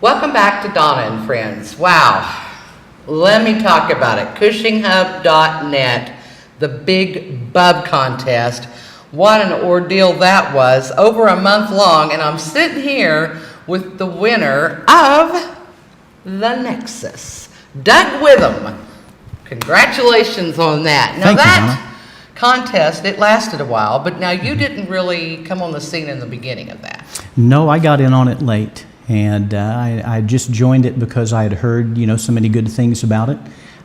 Welcome back to Donna and Friends. Wow, let me talk about it. CushingHub.net, the big bub contest. What an ordeal that was, over a month long, and I'm sitting here with the winner of the Nexus, Doug Withiam. Congratulations on that. Now Thank you, that Donna. contest, it lasted a while, but now you didn't really come on the scene in the beginning of that. No, I got in on it late, and I just joined it because I had heard, so many good things about it.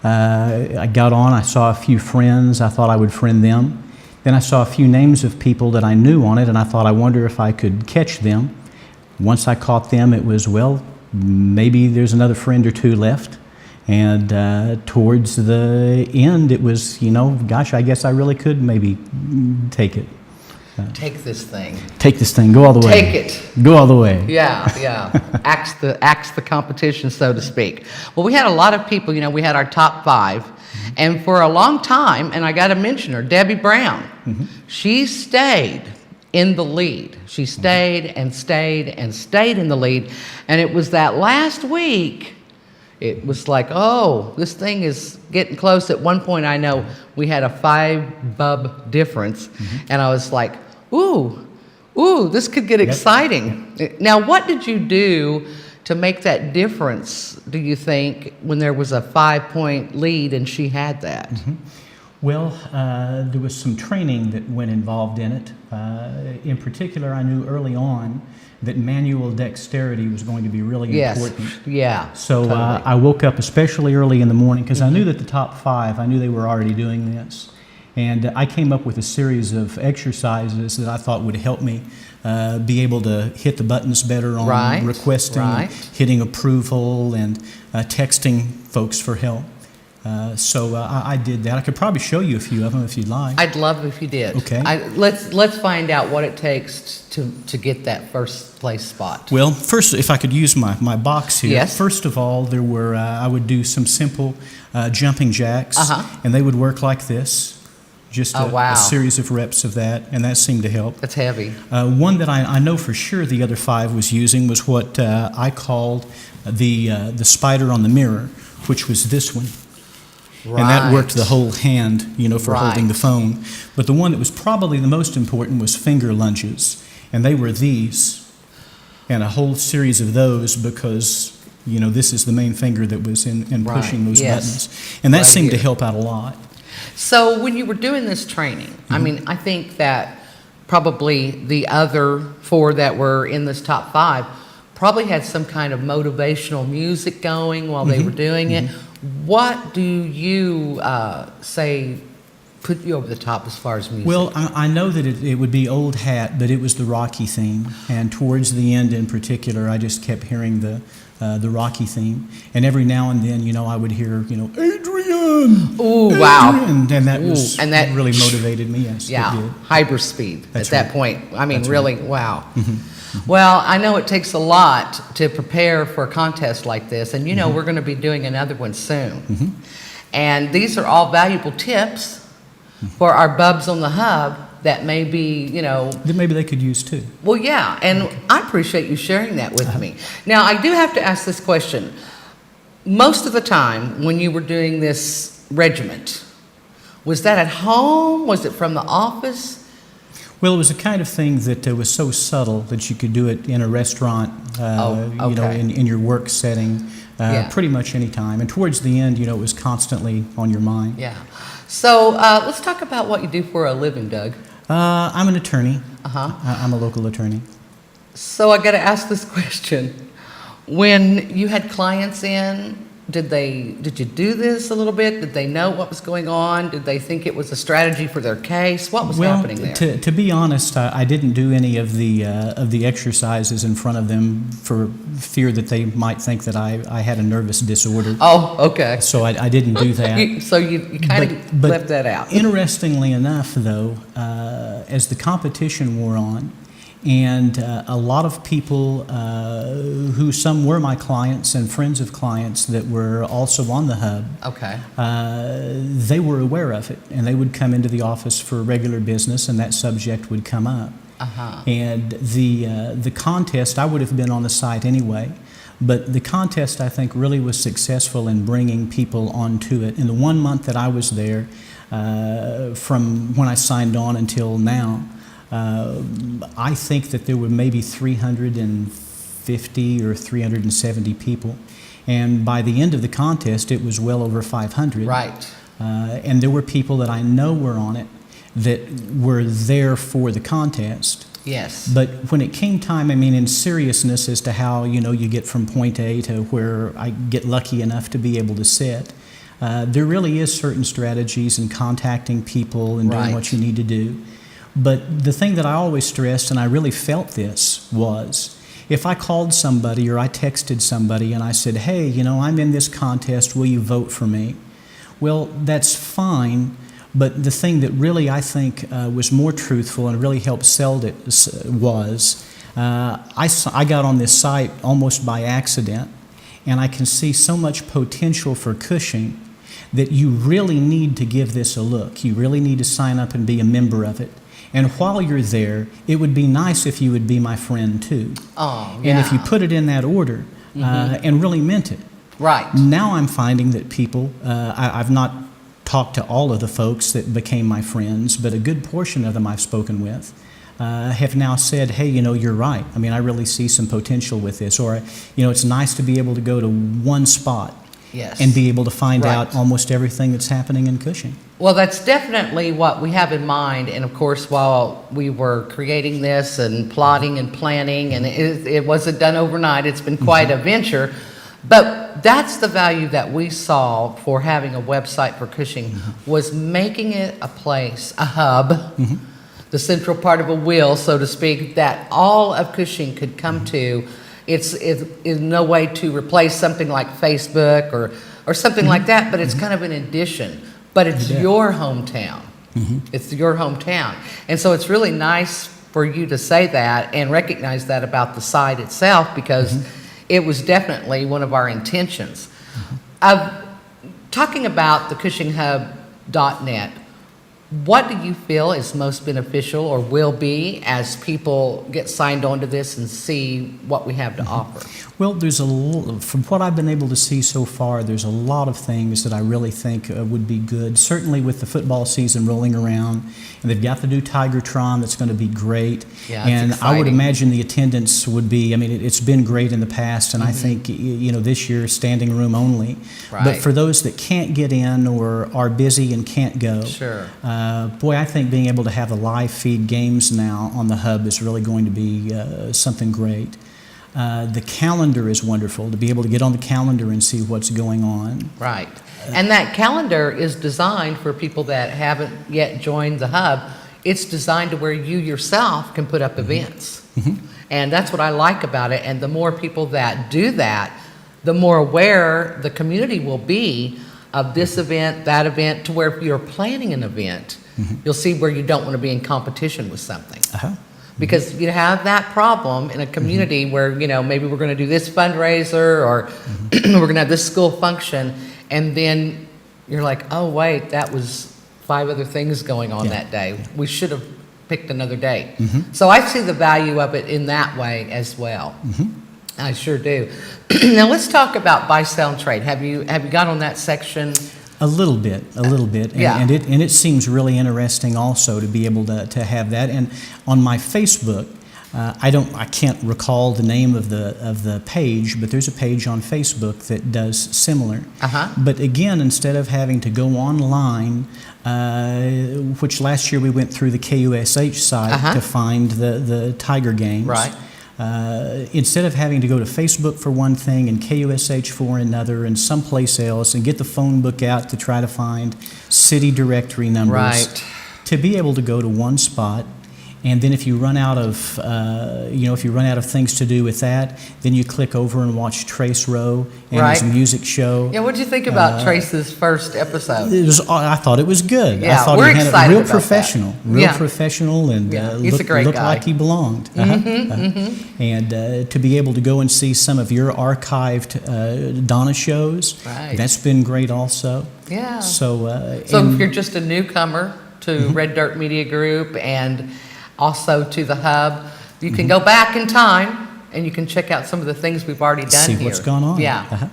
I got on, I saw a few friends, I thought I would friend them. Then I saw a few names of people that I knew on it, and I thought, I wonder if I could catch them. Once I caught them, it was, well, maybe there's another friend or two left. And towards the end, it was, gosh, I guess I really could maybe take it. Take this thing. Take this thing, go all the way. Take it. Go all the way. Yeah. Axe the competition, so to speak. Well, we had a lot of people, we had our top 5. And for a long time, and I got to mention her, Debbie Brown, she stayed in the lead. She stayed and stayed and stayed in the lead. And it was that last week, it was like, oh, this thing is getting close. At one point, I know we had a 5 bub difference. And I was like, ooh, this could get exciting. Now, what did you do to make that difference, do you think, when there was a 5-point lead and she had that? Well, there was some training that went involved in it. In particular, I knew early on that manual dexterity was going to be really important. Yeah. So totally. I woke up especially early in the morning because I knew that the top 5, I knew they were already doing this. And I came up with a series of exercises that I thought would help me be able to hit the buttons better on requesting, hitting approval, and texting folks for help. So I did that. I could probably show you a few of them if you'd like. I'd love if you did. Okay. Let's find out what it takes to get that first place spot. Well, first, if I could use my box here. Yes. First of all, there were I would do some simple jumping jacks, and they would work like this. Just a series of reps of that, and that seemed to help. That's heavy. One that I know for sure the other 5 was using was what I called the spider on the mirror, which was this one. Right. And that worked the whole hand, for holding the phone. But the one that was probably the most important was finger lunges, and they were these, and a whole series of those because, this is the main finger that was in pushing those buttons. And that seemed to help out a lot. So when you were doing this training, I mean, I think that probably the other 4 that were in this top 5 probably had some kind of motivational music going while they were doing it. What do you say put you over the top as far as music? Well, I know that it would be old hat, but it was the Rocky theme. And towards the end in particular, I just kept hearing the Rocky theme. And every now and then, I would hear, Adrian! Ooh, wow. And that really motivated me, yes, it did. Hyperspeed at that point. I mean, really, wow. Mm-hmm. Well, I know it takes a lot to prepare for a contest like this, and we're going to be doing another one soon. And these are all valuable tips for our bubs on the hub that maybe, that maybe they could use too. Well, yeah, and I appreciate you sharing that with me. Now, I do have to ask this question. Most of the time when you were doing this regiment, was that at home? Was it from the office? Well, it was a kind of thing that was so subtle that you could do it in a restaurant, in your work setting, pretty much any time. And towards the end, it was constantly on your mind. Yeah. So let's talk about what you do for a living, Doug. I'm an attorney. I'm a local attorney. So I got to ask this question. When you had clients in, did you do this a little bit? Did they know what was going on? Did they think it was a strategy for their case? What was happening there? To be honest, I didn't do any of the exercises in front of them for fear that they might think that I had a nervous disorder. Oh, okay. So I didn't do that. So you kind of left that out. Interestingly enough, though, as the competition wore on, and a lot of people who some were my clients and friends of clients that were also on the hub, they were aware of it, and they would come into the office for regular business, and that subject would come up. And the contest, I would have been on the site anyway, but the contest I think really was successful in bringing people onto it. In the 1 month that I was there, from when I signed on until now, I think that there were maybe 350 or 370 people. And by the end of the contest, it was well over 500. Right. And there were people that I know were on it that were there for the contest. Yes. But when it came time, I mean, in seriousness as to how, you get from point A to where I get lucky enough to be able to sit, there really is certain strategies in contacting people and doing what you need to do. But the thing that I always stressed, and I really felt this, was if I called somebody or I texted somebody and I said, hey, I'm in this contest, will you vote for me? Well, that's fine, but the thing that really I think was more truthful and really helped sell it was I got on this site almost by accident, and I can see so much potential for Cushing that you really need to give this a look. You really need to sign up and be a member of it. And while you're there, it would be nice if you would be my friend too. Oh, yeah. And if you put it in that order and really meant it. Right. Now I'm finding that people, I've not talked to all of the folks that became my friends, but a good portion of them I've spoken with have now said, hey, you're right. I mean, I really see some potential with this. Or, it's nice to be able to go to one spot and be able to find out almost everything that's happening in Cushing. Well, that's definitely what we have in mind. And of course, while we were creating this and plotting and planning, and it wasn't done overnight, it's been quite a venture. But that's the value that we saw for having a website for Cushing, was making it a place, a hub, the central part of a wheel, so to speak, that all of Cushing could come to. It's no way to replace something like Facebook or something like that, but it's kind of an addition. But it's your hometown. It's your hometown. And so it's really nice for you to say that and recognize that about the site itself, because it was definitely one of our intentions. Talking about the CushingHub.net, what do you feel is most beneficial or will be as people get signed on to this and see what we have to offer? Well, from what I've been able to see so far, there's a lot of things that I really think would be good. Certainly with the football season rolling around, and they've got the new Tigertron that's going to be great. Yeah, and it's exciting. I would imagine the attendance would be, I mean, it's been great in the past, and I think, this year, standing room only. Right. But for those that can't get in or are busy and can't go, boy, I think being able to have the live feed games now on the hub is really going to be something great. The calendar is wonderful, to be able to get on the calendar and see what's going on. Right. And that calendar is designed for people that haven't yet joined the hub. It's designed to where you yourself can put up events. And that's what I like about it. And the more people that do that, the more aware the community will be of this event, that event, to where if you're planning an event, you'll see where you don't want to be in competition with something. Because you have that problem in a community where, maybe we're going to do this fundraiser or we're going to have this school function, and then you're like, oh, wait, that was 5 other things going on that day. We should have picked another day. So I see the value of it in that way as well. I sure do. Now let's talk about buy, sell, and trade. Have you got on that section? A little bit, and it seems really interesting also to be able to have that. And on my Facebook, I can't recall the name of the page, but there's a page on Facebook that does similar. But again, instead of having to go online, which last year we went through the KUSH site to find the Tiger games. Instead of having to go to Facebook for one thing and KUSH for another and someplace else and get the phone book out to try to find city directory numbers, to be able to go to one spot. And then if you run out of, things to do with that, then you click over and watch Trace Row and his music show. Yeah, what did you think about Trace's first episode? I thought it was good. Yeah, I thought we're he had excited real about professional, and he's a great looked guy. like he belonged. And to be able to go and see some of your archived Donna shows, that's been great also. Yeah. So if you're just a newcomer to Red Dirt Media Group and also to the hub. You can go back in time and you can check out some of the things we've already done See here. what's going on. Yeah. Uh-huh.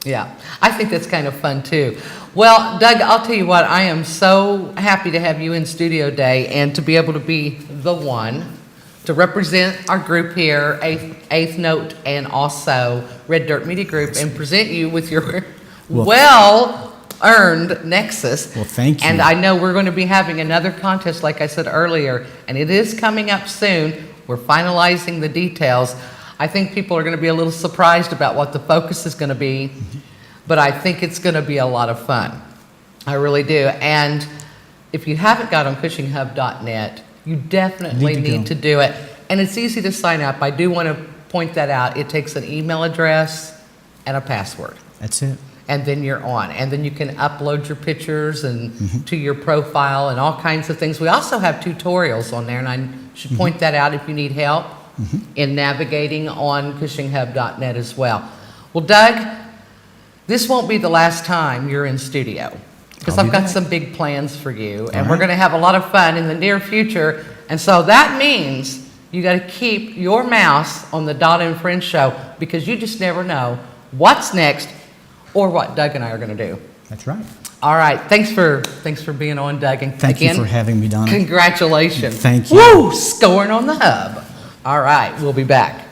Yeah, I think that's kind of fun too. Well, Doug, I'll tell you what, I am so happy to have you in studio day and to be able to be the one to represent our group here, Eighth Note, and also Red Dirt Media Group, and present you with your well-earned Nexus. Well, thank you. And I know we're going to be having another contest, like I said earlier, and it is coming up soon. We're finalizing the details. I think people are going to be a little surprised about what the focus is going to be, but I think it's going to be a lot of fun. I really do. And if you haven't got on CushingHub.net, you definitely need to do it. And it's easy to sign up. I do want to point that out. It takes an email address and a password. That's it. And then you're on. And then you can upload your pictures and to your profile and all kinds of things. We also have tutorials on there, and I should point that out if you need help in navigating on CushingHub.net as well. Well, Doug, this won't be the last time you're in studio, because I've got some big plans for you, and we're going to have a lot of fun in the near future. And so that means you got to keep your mouse on the Donna and Friends show, because you just never know what's next or what Doug and I are going to do. That's right. All right. Thanks for being on, Doug. And Thank you for having me, Donna. Congratulations. Thank you. Woo! Scoring on the hub. All right. We'll be back.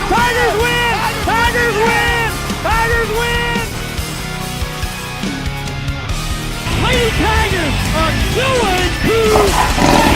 Tigers win! Tigers win! Tigers win! Lady Tigers are 2-2.